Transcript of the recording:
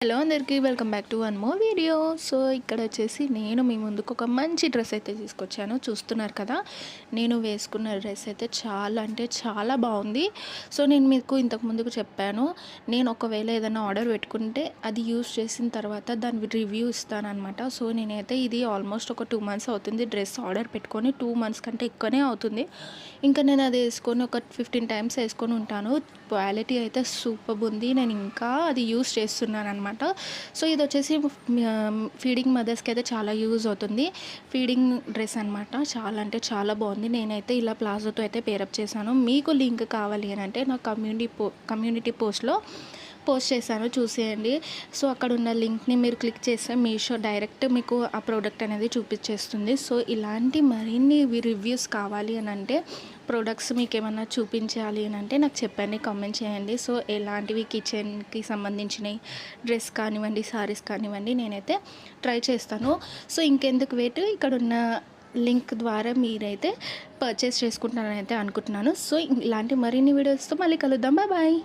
Hello అందరికీ welcome back to one more video. So ఇక్కడ వచ్చేసి నేను మీ ముందుకు ఒక మంచి డ్రెస్ అయితే తీసుకొచ్చాను. చూస్తున్నారు కదా, నేను వేసుకున్న డ్రెస్ అయితే చాలా అంటే చాలా బాగుంది. సో నేను మీకు ఇంతకు ముందుకు చెప్పాను, నేను ఒకవేళ ఏదైనా ఆర్డర్ పెట్టుకుంటే అది యూస్ చేసిన తర్వాత దాని రివ్యూ ఇస్తానమాట. సో నేనైతే ఇది ఆల్మోస్ట్ ఒక 2 months అవుతుంది డ్రెస్ ఆర్డర్ పెట్టుకొని. 2 months కంటే ఎక్కువనే అవుతుంది. ఇంకా నేను అది వేసుకొని ఒక 15 times వేసుకొని ఉంటాను. క్వాలిటీ అయితే సూపర్ ఉంది. నేను ఇంకా అది యూస్ చేస్తున్నాను అనమాట. సో ఇది వచ్చేసి ఫీడింగ్ మదర్స్కి అయితే చాలా యూజ్ అవుతుంది. ఫీడింగ్ డ్రెస్ అనమాట. చాలా అంటే చాలా బాగుంది. నేనైతే ఇలా ప్లాజోతో అయితే పేరప్ చేశాను. మీకు లింక్ కావాలి అని అంటే నా కమ్యూనిటీ పోస్ట్లో పోస్ట్ చేశాను, చూసేయండి. సో అక్కడ ఉన్న లింక్ని మీరు క్లిక్ చేస్తే మీషో డైరెక్ట్ మీకు ఆ ప్రోడక్ట్ అనేది చూపించేస్తుంది. సో ఇలాంటి మరిన్ని రివ్యూస్ కావాలి అని అంటే, ప్రోడక్ట్స్ మీకు ఏమన్నా చూపించాలి అని అంటే నాకు చెప్పండి, కామెంట్ చేయండి. సో ఎలాంటివి కిచెన్కి సంబంధించినవి, డ్రెస్ కానివ్వండి, సారీస్ కానివ్వండి, నేనైతే ట్రై చేస్తాను. సో ఇంకెందుకు వెయిట్, ఇక్కడ ఉన్న లింక్ ద్వారా మీరైతే పర్చేస్ చేసుకుంటారని అయితే అనుకుంటున్నాను. సో ఇలాంటి మరిన్ని వీడియోస్తో మళ్ళీ కలుద్దాం. Bye bye.